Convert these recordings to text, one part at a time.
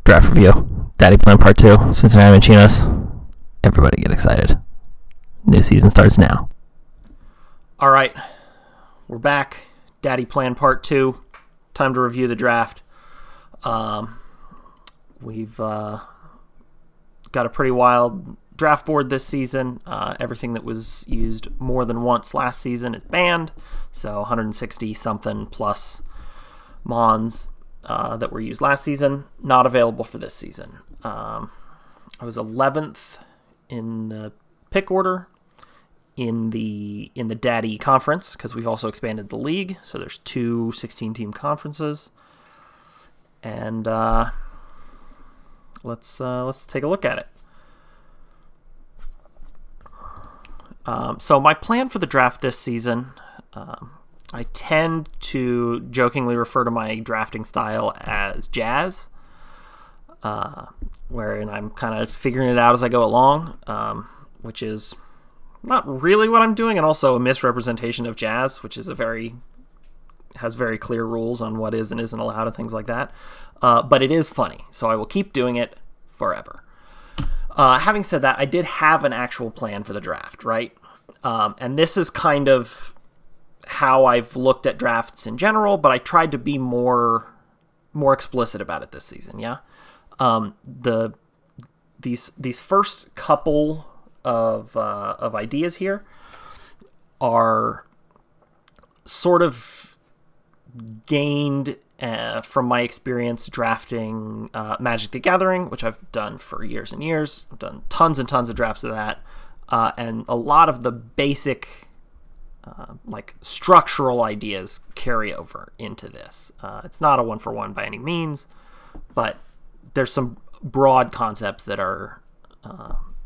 Draft review. Daddy Plan Part 2. Cincinnati Machinos. Everybody get excited. New season starts now. All right. We're back. Daddy Plan Part 2. Time to review the draft. We've got a pretty wild draft board this season. Everything that was used more than once last season is banned. So 160-something plus Mons that were used last season, not available for this season. I was 11th in the pick order in the Daddy Conference, because we've also expanded the league. So there's 2 16-team conferences. And let's take a look at it. So my plan for the draft this season, I tend to jokingly refer to my drafting style as jazz, wherein I'm kind of figuring it out as I go along, which is not really what I'm doing, and also a misrepresentation of jazz, which is has very clear rules on what is and isn't allowed and things like that. But it is funny, so I will keep doing it forever. Having said that, I did have an actual plan for the draft, right? And this is kind of how I've looked at drafts in general, but I tried to be more explicit about it this season. Yeah, these first couple of ideas here are sort of gained from my experience drafting Magic the Gathering, which I've done for years and years. I've done tons and tons of drafts of that, and a lot of the basic structural ideas carry over into this. It's not a one-for-one by any means, but there's some broad concepts that are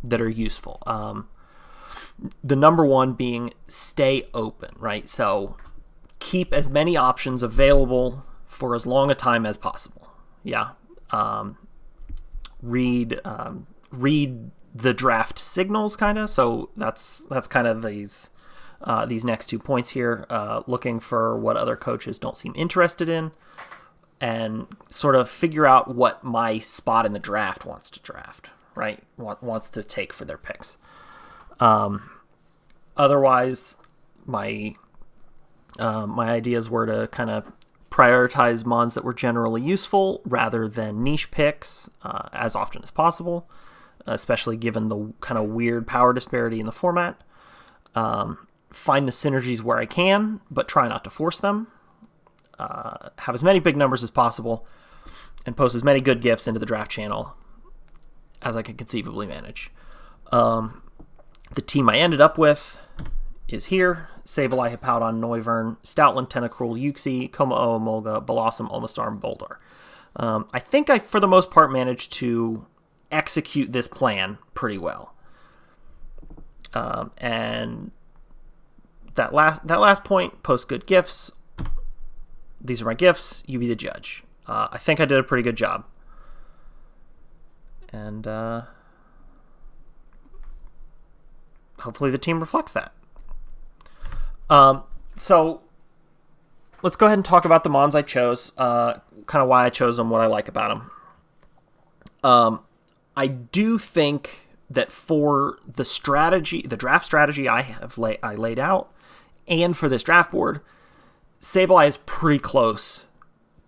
useful. The number one being stay open, right? So keep as many options available for as long a time as possible. Yeah. Read the draft signals, kind of. So that's kind of these next 2 points here. Looking for what other coaches don't seem interested in, and sort of figure out what my spot in the draft wants to draft, right? Wants to take for their picks. Otherwise, my ideas were to kind of prioritize mons that were generally useful rather than niche picks as often as possible, especially given the kind of weird power disparity in the format. Find the synergies where I can, but try not to force them. Have as many big numbers as possible, and post as many good gifts into the draft channel as I can conceivably manage. The team I ended up with is here: Sableye, Hippowdon, Neuvern, Stoutland, Tentacruel, Yuxi, Como-O, Mulga, Blossom, Omastar, and Buldor. I think I, for the most part, managed to execute this plan pretty well. And that last point, post good gifts. These are my gifts. You be the judge. I think I did a pretty good job. And hopefully the team reflects that. So let's go ahead and talk about the mons I chose, kind of why I chose them, what I like about them. I do think that for the draft strategy I laid out, and for this draft board, Sableye is pretty close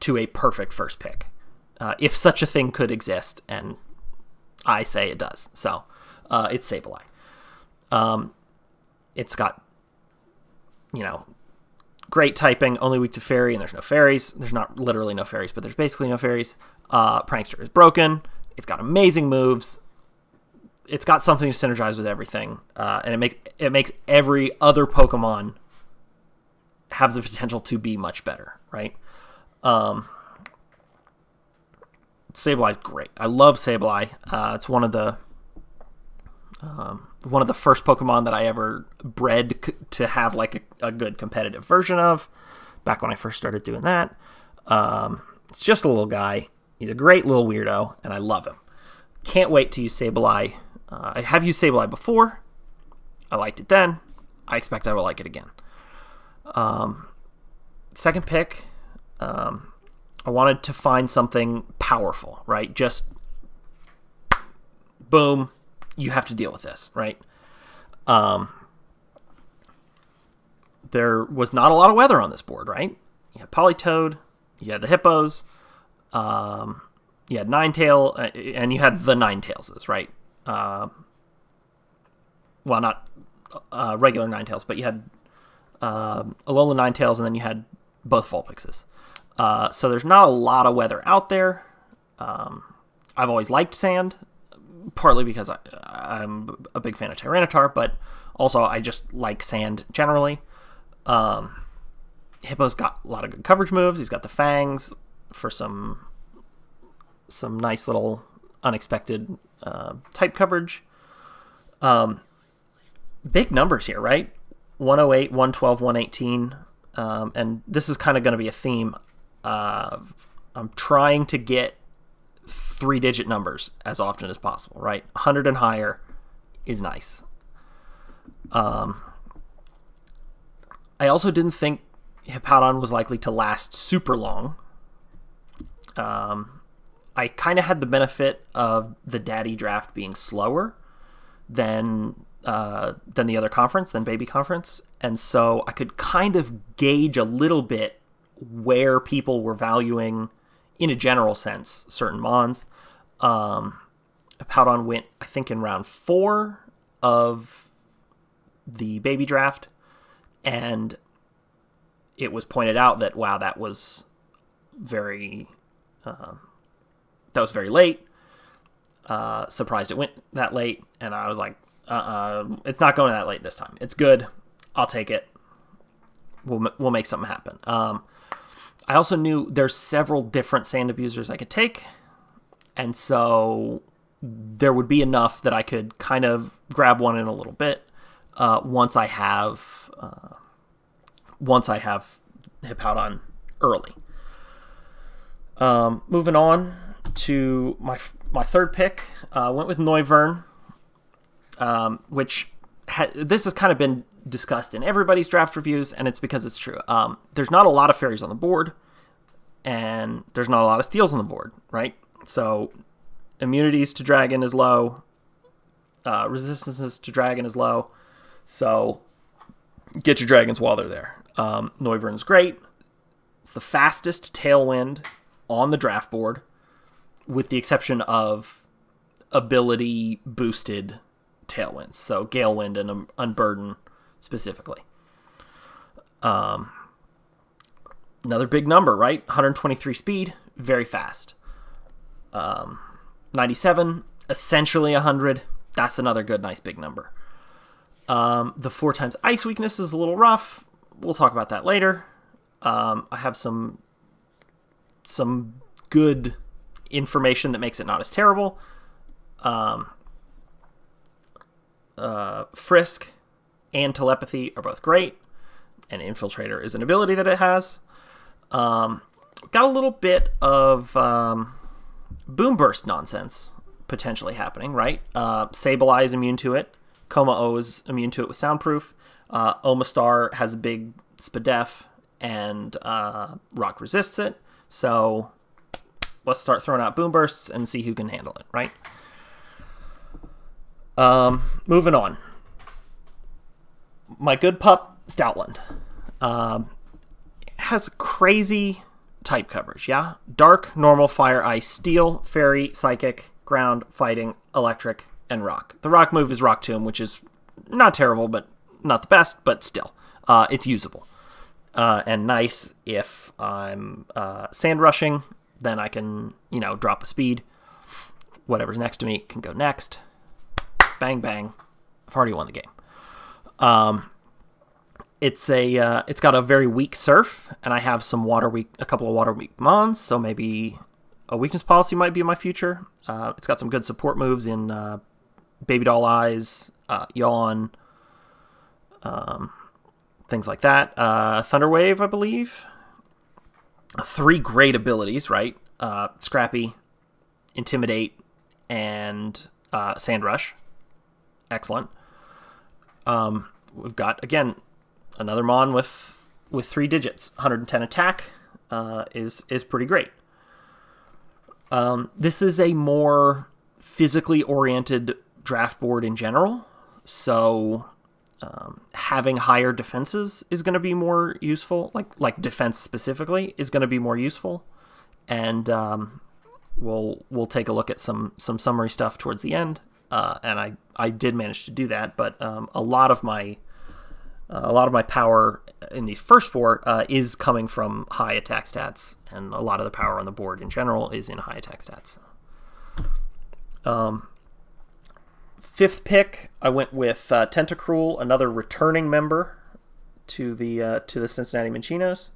to a perfect first pick, if such a thing could exist, and I say it does. So it's Sableye. It's got, great typing, only weak to fairy, and there's no fairies. There's not literally no fairies, but there's basically no fairies. Prankster is broken. It's got amazing moves. It's got something to synergize with everything, and it makes every other Pokemon have the potential to be much better, right? Sableye's great. I love Sableye. It's one of the first Pokemon that I ever bred to have like a good competitive version of, back when I first started doing that. It's just a little guy. He's a great little weirdo, and I love him. Can't wait to use Sableye. I have used Sableye before. I liked it then. I expect I will like it again. Second pick, I wanted to find something powerful, right? Just boom, you have to deal with this, right? There was not a lot of weather on this board, right? You had Politoed, you had the Hippos, you had Ninetail, and you had the Ninetailses, right? Well, not regular Ninetails, but you had Alola Ninetails, and then you had both Vulpixes. So there's not a lot of weather out there. I've always liked sand, partly because I'm a big fan of Tyranitar, but also I just like sand generally. Hippo's got a lot of good coverage moves. He's got the Fangs for some nice little unexpected type coverage. Big numbers here, right? 108, 112, 118. And this is kind of going to be a theme. I'm trying to get 3-digit numbers as often as possible, right? 100 and higher is nice. I also didn't think Hippowdon was likely to last super long. I kind of had the benefit of the Daddy draft being slower than the other conference, than Baby Conference, and so I could kind of gauge a little bit where people were valuing, in a general sense, certain Mons. Hippowdon went, I think, in round 4 of the Baby draft, and it was pointed out that, wow, that was very late. Surprised it went that late, and I was like, it's not going that late this time. It's good. I'll take it. We'll make something happen. I also knew there's several different sand abusers I could take, and so there would be enough that I could kind of grab one in a little bit once I have Hippowdon early. Moving on to my third pick, went with Neuvern, which this has kind of been discussed in everybody's draft reviews, and it's because it's true. There's not a lot of fairies on the board, and there's not a lot of steals on the board, right? So immunities to dragon is low, resistances to dragon is low, so get your dragons while they're there. Neuvern's great. It's the fastest Tailwind on the draft board, with the exception of ability boosted Tailwinds, so Galewind and Unburden specifically. Another big number, right? 123 speed, very fast. 97, essentially 100. That's another good, nice big number. The 4 times ice weakness is a little rough. We'll talk about that later. I have some good information that makes it not as terrible. Frisk and Telepathy are both great, and Infiltrator is an ability that it has. Got a little bit of Boom Burst nonsense potentially happening, right? Sableye is immune to it. Coma-O is immune to it with Soundproof. Omastar has a big Spadef, and Rock resists it. So let's start throwing out Boom Bursts and see who can handle it, right? Moving on. My good pup, Stoutland. Has crazy type coverage, yeah? Dark, Normal, Fire, Ice, Steel, Fairy, Psychic, Ground, Fighting, Electric, and Rock. The Rock move is Rock Tomb, which is not terrible, but not the best, but still. It's usable. And nice if I'm sand rushing, then I can, drop a speed. Whatever's next to me can go next. Bang, bang. I've already won the game. It's got a very weak surf, and I have a couple of water weak mons, so maybe a weakness policy might be in my future. It's got some good support moves in Baby Doll Eyes, Yawn, things like that. Thunder Wave, I believe. 3 great abilities, right? Scrappy, Intimidate, and Sand Rush. Excellent. We've got, again, another Mon with 3 digits. 110 attack is pretty great. This is a more physically oriented draft board in general, so having higher defenses is going to be more useful. Like defense specifically is going to be more useful, and we'll take a look at some summary stuff towards the end. And I did manage to do that, but a lot of my power in these first four is coming from high attack stats, and a lot of the power on the board in general is in high attack stats. Fifth pick, I went with Tentacruel, another returning member to the Cincinnati Minchinos.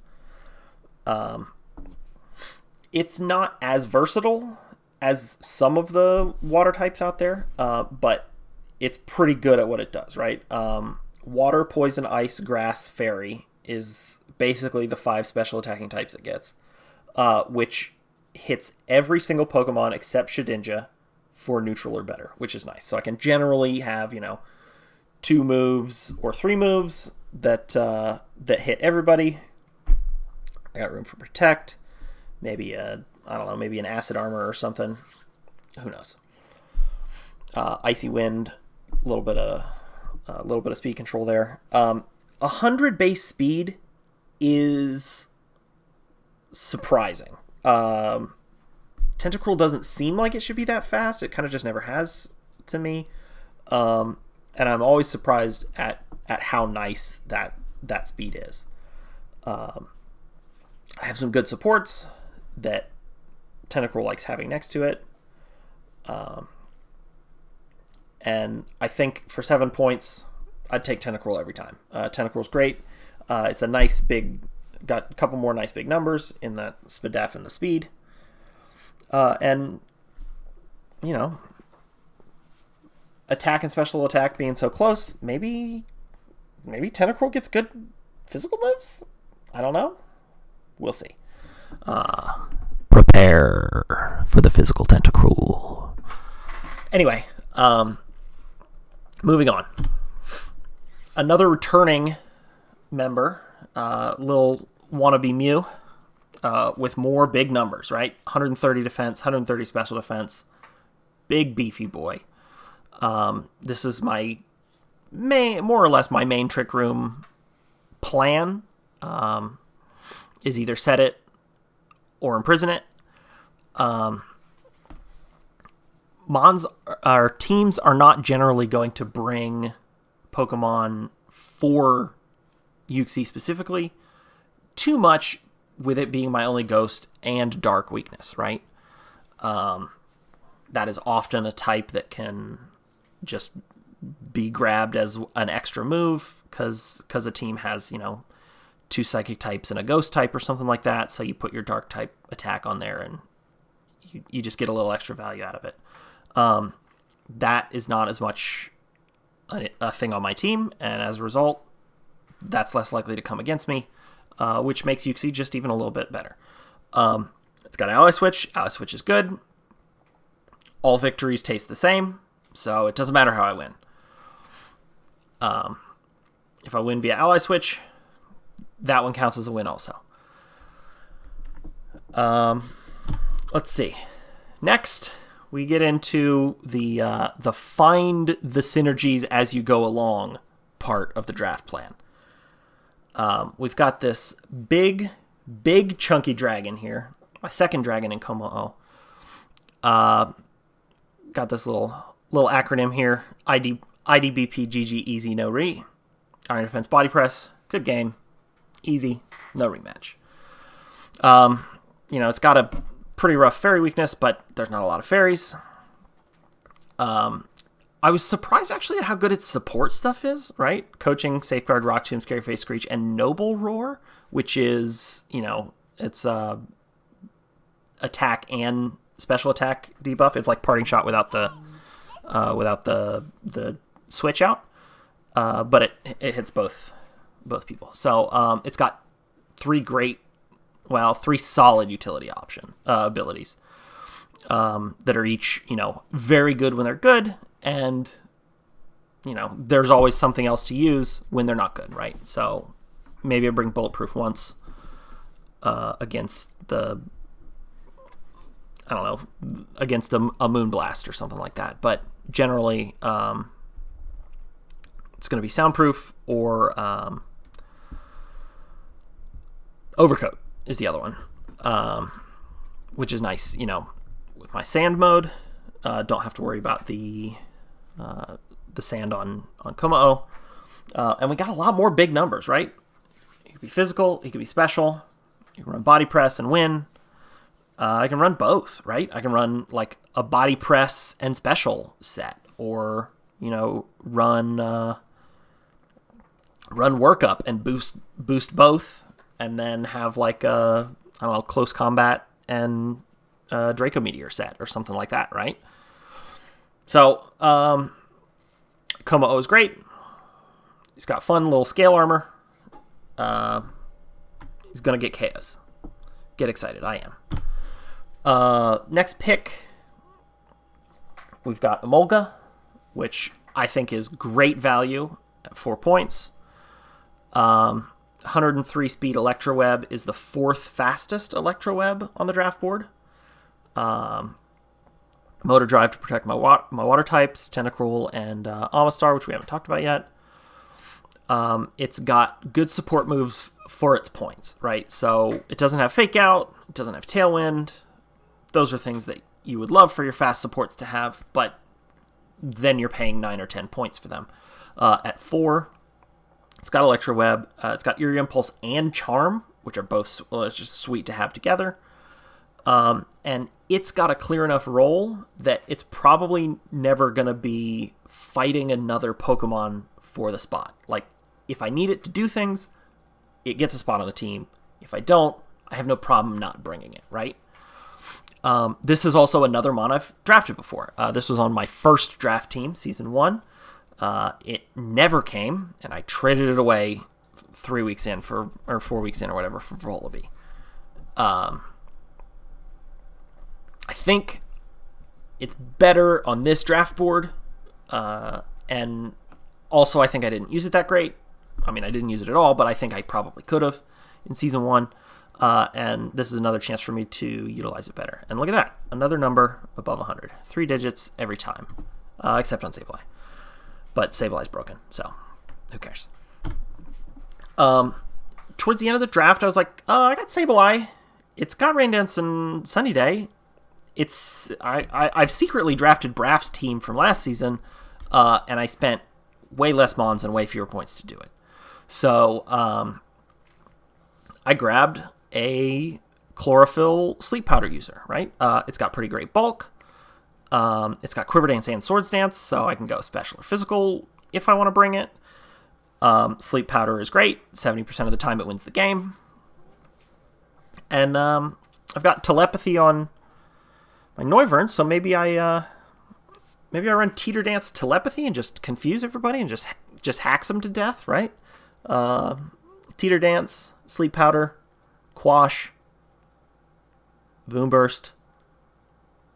It's not as versatile as some of the water types out there, but it's pretty good at what it does, right? Water, poison, ice, grass, fairy is basically the 5 special attacking types it gets, which hits every single Pokemon except Shedinja for neutral or better, which is nice. So I can generally have 2 moves or 3 moves that hit everybody. I got room for protect, maybe maybe an acid armor or something. Who knows? Icy wind, a little bit of speed control there. 100 base speed is surprising. Tentacruel doesn't seem like it should be that fast. It kind of just never has to me. And I'm always surprised at how nice that speed is. I have some good supports that Tentacruel likes having next to it. And I think for 7 points, I'd take Tentacruel every time. Tentacruel's great. It's a nice got a couple more nice big numbers in that SPDEF and the speed. And attack and special attack being so close, maybe Tentacruel gets good physical moves? I don't know. We'll see. Prepare for the physical Tentacruel. Anyway, moving on. Another returning member, little Wannabe Mew, with more big numbers, right? 130 defense, 130 special defense. Big beefy boy. This is more or less my main Trick Room plan. Is either set it or imprison it. Our teams are not generally going to bring Pokemon for Yuxi specifically, too much with it being my only Ghost and Dark weakness, right? That is often a type that can just be grabbed as an extra move because a team has, 2 Psychic types and a Ghost type or something like that, so you put your Dark type attack on there and you just get a little extra value out of it. That is not as much a thing on my team, and as a result, that's less likely to come against me, which makes Yuxi just even a little bit better. It's got Ally Switch. Ally Switch is good. All victories taste the same, so it doesn't matter how I win. If I win via Ally Switch, that one counts as a win also. Let's see. Next, we get into the find the synergies as you go along part of the draft plan. We've got this big chunky dragon here. My second dragon in Komo-O. Got this little acronym here. IDBP GG easy no re. Iron Defense Body Press. Good game. Easy. No rematch. It's got a pretty rough fairy weakness, but there's not a lot of fairies. I was surprised actually at how good its support stuff is, right? Coaching, Safeguard, Rock Tomb, Scary Face, Screech, and Noble Roar, which is, it's attack and special attack debuff. It's like Parting Shot without the switch out, but it hits both people. So it's got 3 solid utility abilities that are each, very good when they're good, and, there's always something else to use when they're not good, right? So maybe I bring Bulletproof once against the I don't know, against a Moonblast or something like that. But generally, it's going to be Soundproof or Overcoat is the other one, which is nice. With my sand mode, don't have to worry about the sand on Kommo-o. And we got a lot more big numbers, right? It could be physical, it could be special. You can run body press and win. I can run both, right? I can run like a body press and special set, or run workup and boost both, and then have like a close combat and Draco Meteor set or something like that, right? So Kommo-o is great. He's got fun little scale armor. He's gonna get KOs. Get excited, I am. Next pick, we've got Mulga, which I think is great value at 4 points. 103 speed Electroweb is the 4th fastest Electroweb on the draft board. Motor Drive to protect my water types, Tentacruel and Amistar, which we haven't talked about yet. It's got good support moves for its points, right? So it doesn't have Fake Out, it doesn't have Tailwind. Those are things that you would love for your fast supports to have, but then you're paying 9 or 10 points for them. At 4, it's got Electroweb, it's got Eerie Impulse and Charm, which are both just sweet to have together. And it's got a clear enough role that it's probably never going to be fighting another Pokemon for the spot. Like, if I need it to do things, it gets a spot on the team. If I don't, I have no problem not bringing it, right? This is also another mon I've drafted before. This was on my first draft team, Season 1. It never came, and I traded it away 3 weeks in or 4 weeks in or whatever for Volibee. I think it's better on this draft board, and also I think I didn't use it that great. I mean, I didn't use it at all, but I think I probably could have in Season 1, and this is another chance for me to utilize it better. And look at that, another number above 100. 3 digits every time, except on Sableye. But Sableye's broken, so who cares? Towards the end of the draft, I was like, I got Sableye. It's got Rain Dance and Sunny Day. I've secretly drafted Braff's team from last season, and I spent way less mons and way fewer points to do it. So I grabbed a Chlorophyll Sleep Powder user, right? It's got pretty great bulk. It's got Quiver Dance and Swords Dance, so I can go special or physical if I want to bring it. Sleep Powder is great. 70% of the time it wins the game. And I've got Telepathy on my Neuvern, so maybe I run Teeter Dance Telepathy and just confuse everybody and just hacks them to death, right? Teeter Dance, Sleep Powder, Quash, Boomburst.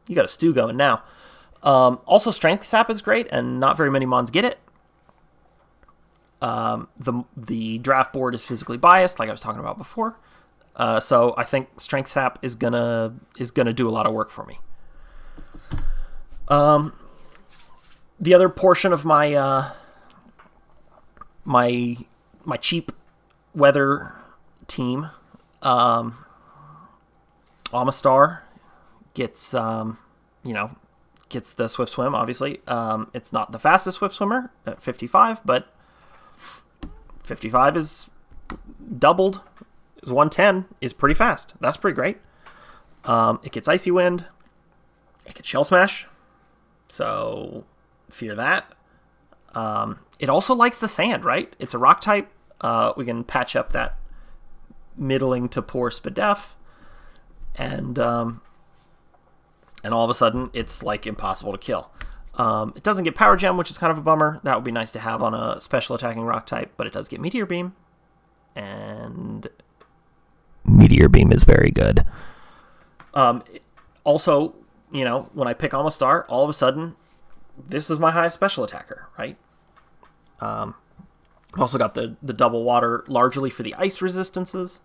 You got a stew going now. Also, Strength Sap is great, and not very many mons get it. The draft board is physically biased, like I was talking about before. So I think Strength Sap is gonna do a lot of work for me. The other portion of my my cheap weather team, Amistar gets gets the Swift Swim. Obviously, it's not the fastest Swift Swimmer at 55, but 55 is doubled. Is 110 is pretty fast. That's pretty great. It gets Icy Wind. It gets Shell Smash. So fear that. It also likes the sand, right? It's a rock type. We can patch up that middling to poor Spadef, and all of a sudden it's like impossible to kill. It doesn't get Power Gem, which is kind of a bummer. That would be nice to have on a special attacking rock type, but it does get Meteor Beam, and Meteor Beam is very good. Also, when I pick Amistar, all of a sudden, this is my highest special attacker, right? Also got the double water largely for the ice resistances.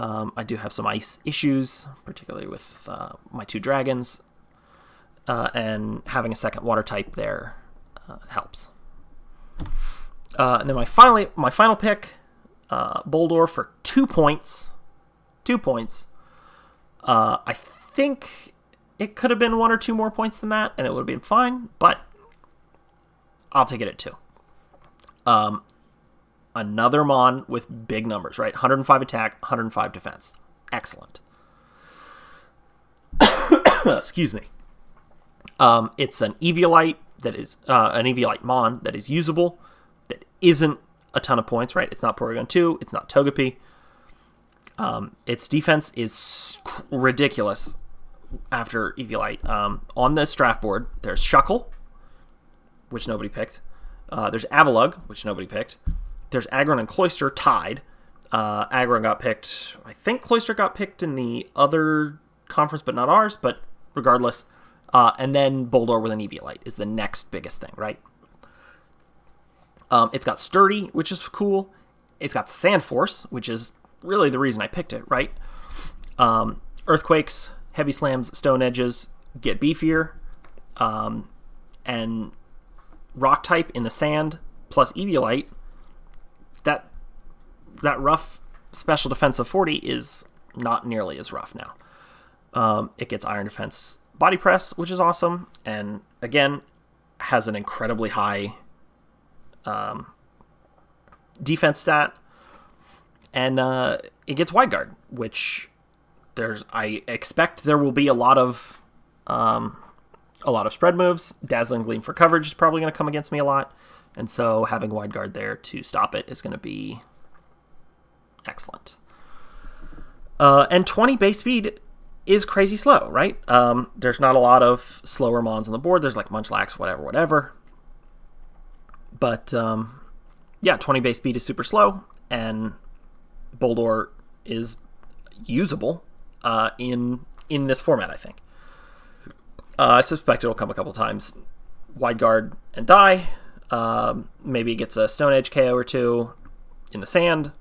I do have some ice issues, particularly with my 2 dragons, and having a second water type there helps. And then my final pick, Buldor for 2 points. 2 points. I think it could have been 1 or 2 more points than that, and it would have been fine, but I'll take it at 2. Another Mon with big numbers, right? 105 attack, 105 defense. Excellent. Excuse me. It's an Eviolite that is an Eviolite Mon that is usable, that isn't a ton of points, right? It's not Porygon 2, it's not Togepi. Its defense is ridiculous after Eviolite. On this draft board, there's Shuckle, which nobody picked. There's Avalugg, which nobody picked. There's Aggron and Cloyster tied. Aggron got picked. I think Cloyster got picked in the other conference, but not ours. But regardless. And then Buldor with an Eviolite is the next biggest thing, right? It's got Sturdy, which is cool. It's got Sand Force, which is really the reason I picked it, right? Earthquakes, Heavy Slams, Stone Edges get beefier. And Rock type in the sand plus Eviolite, that rough special defense of 40 is not nearly as rough now. It gets Iron Defense Body Press, which is awesome, and again, has an incredibly high defense stat, and it gets Wide Guard, which I expect there will be a lot of spread moves. Dazzling Gleam for coverage is probably going to come against me a lot, and so having Wide Guard there to stop it is going to be excellent. And 20 base speed is crazy slow, right? There's not a lot of slower Mons on the board. There's like Munchlax, whatever. But yeah, 20 base speed is super slow, and Buldor is usable in this format, I think. I suspect it'll come a couple times. Wide Guard and die. Maybe it gets a Stone Edge KO or 2 in the sand.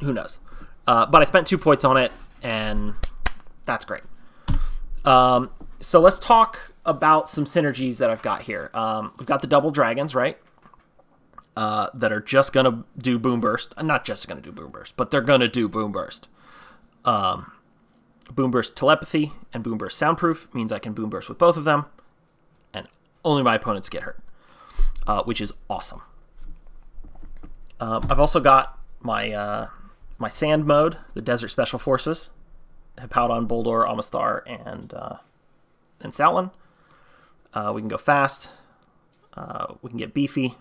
Who knows? But I spent 2 points on it, and that's great. So let's talk about some synergies that I've got here. We've got the double dragons, right? That are just going to do Boom Burst. Not just going to do Boom Burst, but they're going to do Boom Burst. Boom Burst Telepathy and Boom Burst Soundproof means I can Boom Burst with both of them, and only my opponents get hurt, which is awesome. I've also got my my Sand mode, the Desert Special Forces, Hippowdon, Buldor, Amistar, and Stoutland. We can go fast. We can get beefy.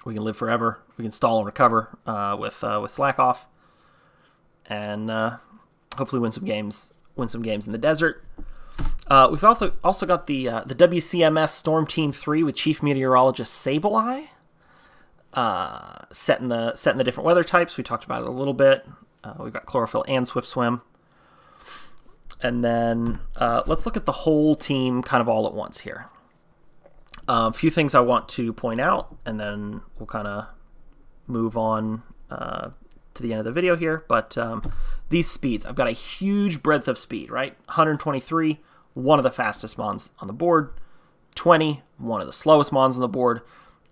We can live forever. We can stall and recover with Slack Off, and hopefully win some games in the desert. We've also got the WCMS Storm Team 3 with Chief Meteorologist Sableye. Set in the different weather types. We talked about it a little bit. We've got Chlorophyll and Swift Swim. And then let's look at the whole team kind of all at once here. A few things I want to point out, and then we'll kind of move on to the end of the video here. But these speeds, I've got a huge breadth of speed, right? 123, one of the fastest Mons on the board. 20, one of the slowest Mons on the board.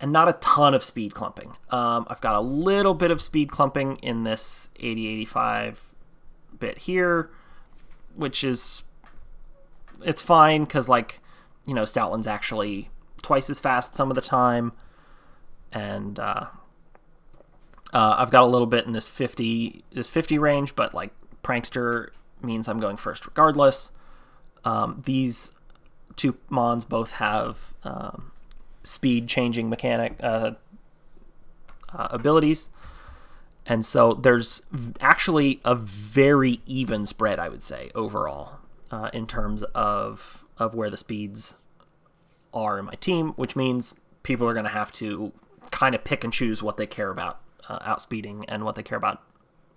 And not a ton of speed clumping. I've got a little bit of speed clumping in this 80-85 bit here, which is, it's fine because, like, you know, Stoutland's actually twice as fast some of the time, and I've got a little bit in this 50 range, but like Prankster means I'm going first regardless. These two Mons both have speed changing mechanic abilities, and so there's actually a very even spread, I would say, overall in terms of where the speeds are in my team, which means people are going to have to kind of pick and choose what they care about outspeeding and what they care about,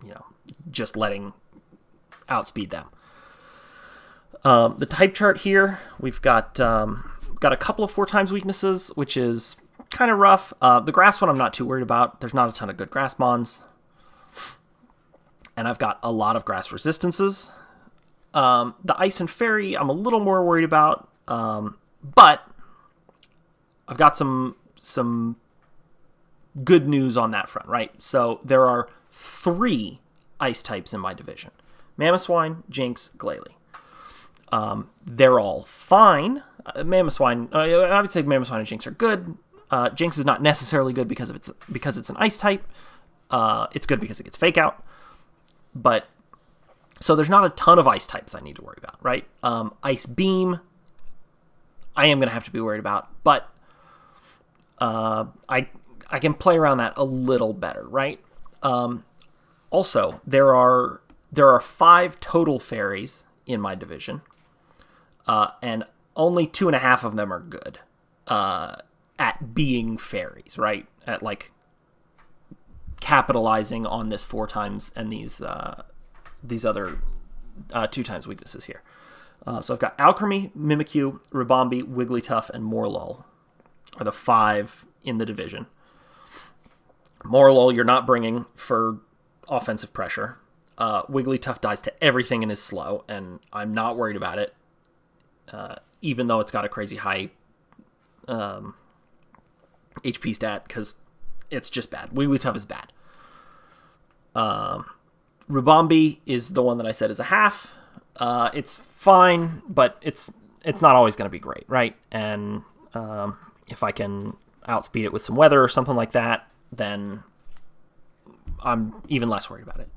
you know, just letting outspeed them. The type chart here, we've got a couple of 4x weaknesses, which is kind of rough. The grass one I'm not too worried about. There's not a ton of good grass Mons. and I've got a lot of grass resistances. The Ice and Fairy I'm a little more worried about, but I've got some good news on that front, right? So there are 3 ice types in my division. Mamoswine, Jinx, Glalie. They're all fine. Mamoswine, I would say Mamoswine and Jinx are good. Jinx is not necessarily good because it's an ice type. It's good because it gets Fake Out. But, so there's not a ton of ice types I need to worry about, right? Ice Beam, I am going to have to be worried about, but I can play around that a little better, right? Also, there are 5 total fairies in my division, and only 2.5 of them are good at being fairies, right? At like capitalizing on this 4 times and these other 2 times weaknesses here. So I've got Alchemy, Mimikyu, Ribombee, Wigglytuff, and Morlul are the 5 in the division. Morlul you're not bringing for offensive pressure. Wigglytuff dies to everything and is slow, and I'm not worried about it, even though it's got a crazy high HP stat, because it's just bad. Wigglytuff is bad. Ribombee is the one that I said is a half. It's fine, but it's not always going to be great, right? And if I can outspeed it with some weather or something like that, then I'm even less worried about it.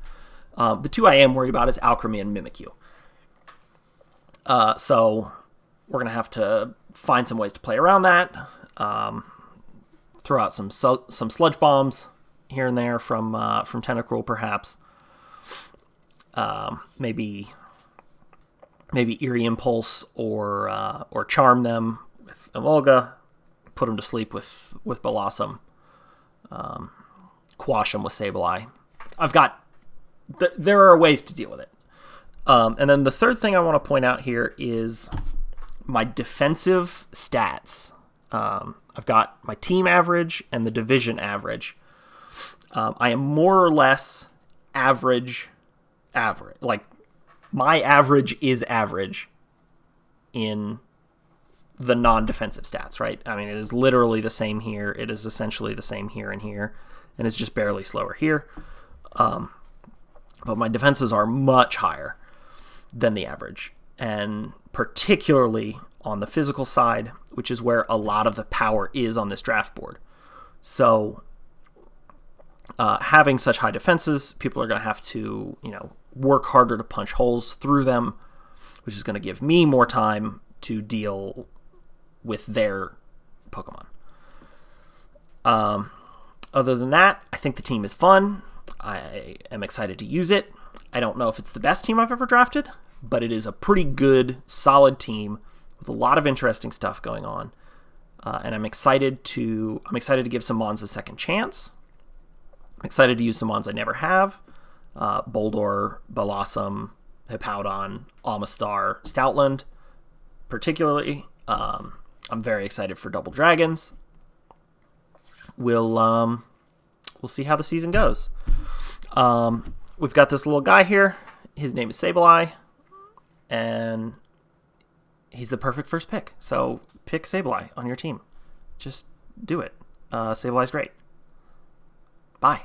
The 2 I am worried about is Alchemy and Mimikyu. So we're going to have to find some ways to play around that. Throw out some Sludge Bombs here and there from Tentacruel, perhaps. Maybe Eerie Impulse or Charm them with a Mulga. Put them to sleep with Blossom. Quash them with Sableye. There are ways to deal with it. And then the third thing I want to point out here is my defensive stats. I've got my team average and the division average. I am more or less average. Like, my average is average in the non-defensive stats, right? I mean, it is literally the same here. It is essentially the same here and here. And it's just barely slower here. But my defenses are much higher than the average. And particularly on the physical side, which is where a lot of the power is on this draft board. So having such high defenses, people are going to have to, work harder to punch holes through them, which is going to give me more time to deal with their Pokemon. Other than that, I think the team is fun. I am excited to use it. I don't know if it's the best team I've ever drafted, but it is a pretty good, solid team with a lot of interesting stuff going on. And I'm excited to give some Mons a second chance. I'm excited to use some Mons I never have. Buldor, Blossom, Hippowdon, Amistar, Stoutland, particularly. I'm very excited for Double Dragons. We'll see how the season goes. We've got this little guy here. His name is Sableye, and he's the perfect first pick. So pick Sableye on your team. Just do it. Sableye's great. Bye.